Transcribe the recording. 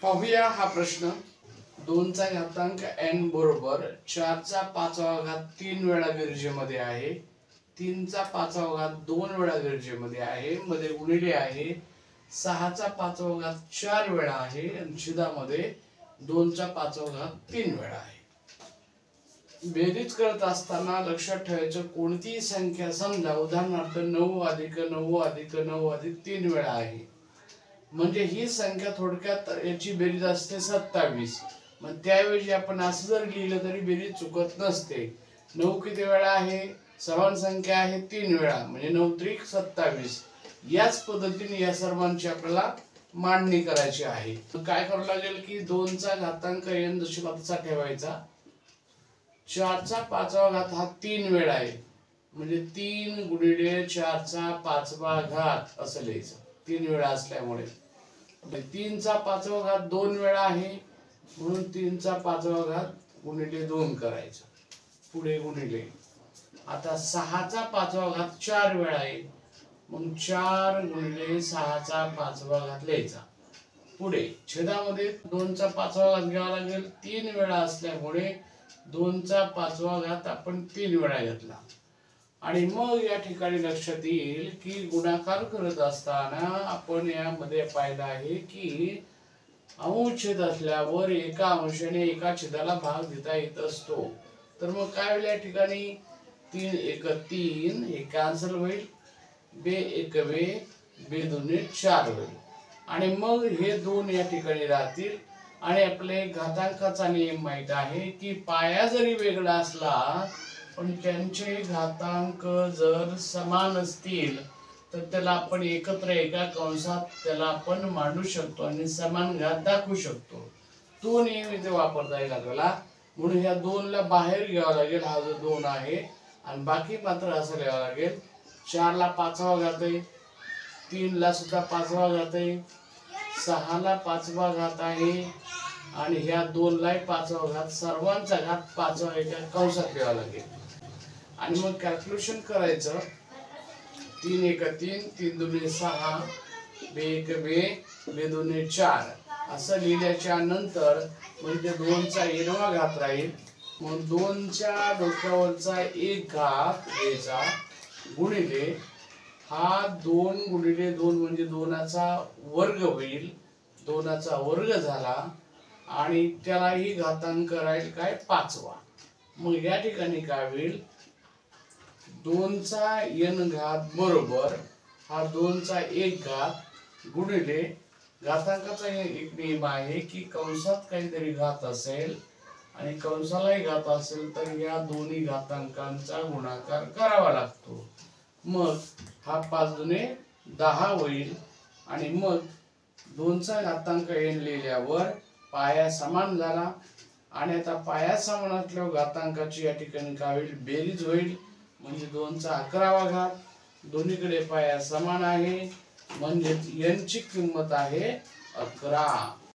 पाहूया हा प्रश्न। 2चा घातांक n बरोबर 4चा 5वा घात 3 वेळा बेरजेमध्ये आहे, 3चा 5वा घात 2 वेळा बेरजेमध्ये आहे, मध्ये गुणिले आहे 6चा 5वा घात 4 वेळा आहे आणि छेदामध्ये 2चा 5वा घात 3 वेळा आहे। बेरीज करत असताना लक्षात ठेवायचं कोणतीही संख्या समजा उदाहरणार्थ 9 अधिक 9 अधिक 9 अधिक 3 वेळा आहे, म्हणजे ही संख्या थोडक्यात याची बेरीज असते 27। मग त्याऐवजी आपण असं जर लिहिलं तरी बेरीज चुकत नसते। 9 किती वेळा आहे, समान संख्या आहे 3 वेळा, म्हणजे 9 त्रिक 27। याच पद्धतीने या सर्वांची आपल्याला मांडणी करायची आहे। काय करावं लागेल की 2चा घातांक n दशमलव तसा ठेवायचा, 4चा 5वा घात हा 3 वेळा आहे, म्हणजे 3 गुणिले 4चा 5वा घात असं लिहायचं 3 वेळा असल्यामुळे। 3चा 5वा घात 2 वेळा आहे म्हणून 3चा 5वा घात गुणिले 2 करायचं, पुढे गुणिले। आता 6चा 5वा घात 4 वेळा आहे मग 4 गुणिले 6चा 5वा घात लिहायचा, पुढे छेदामध्ये 2चा 5वा घात घ्यावा लागेल, 3 वेळा असल्यामुळे 2चा 5वा घात आपण 3 वेळा घेतला। आणि मग या ठिकाणी लक्षात येईल की गुणाकार करत असताना आपण यामध्ये पाहिलं आहे की अंश छेद असल्यावर एका अंशाने एका छेदाला भाग देता येत असतो। तर मग काय होईल या ठिकाणी 3 एक 3 हे कॅन्सल होईल, बे एक बे, बे दोन्ही 4 होईल आणि मग हे 2 या ठिकाणी राहतील। आणि आपले घातांकाचा नियम माहित आहे की पाया जरी वेगळा असला पण त्यांचे घातांक जर समान असतील तर त्याला आपण एकत्र एका कंसात त्याला आपण मांडू शकतो आणि समान घात दाखवू शकतो। तो नियम इथे वापरता येईल आपल्याला, म्हणून ह्या 2 ला बाहेर घ्यावा लागेल, हा जो 2 आहे, आणि बाकी मात्र असं लिहावं लागेल 4 ला 5वा घात आहे, 3 ला सुद्धा 5वा घात आहे, 6 ला 5वा घात आहे आणि ह्या 2 ला 5वा घात, सर्वांचा घात 5वा एका कंसात लिहावा लागेल। आणि मग कॅल्क्युलेशन करायचं 3 एक 3, 3 दुने 6, बे एक बे, बे दोन्ही 4 असं लिहिल्याच्या नंतर म्हणजे 2चा n वा घात राहील, मग 2च्या डोक्यावरचा 1 घात घ्यायचा गुणिले हा 2 गुणिले 2 म्हणजे 2चा वर्ग होईल, 2चा वर्ग झाला आणि त्यालाही घातांक राहील काय 5वा। मग या ठिकाणी काय होईल 2चा n घात बरोबर हा 2चा 1 घात गुणिले घातांकाचा एक नियम आहे की कंसात काहीतरी घात असेल आणि कंसालाही घात असेल तर या दोन्ही घातांकांचा गुणाकार करावा लागतो। मग हा 5 दुने 10 होईल आणि मग 2चा घातांक n लिहिल्यावर पाया समान झाला आणि आता पाया समान असल्यावर घातांकाची या ठिकाणी काय होईल बेरीज होईल, म्हणजे 2चा 11वा घात, दोन्हीकडे पाया समान आहे म्हणजे n ची किंमत आहे 11।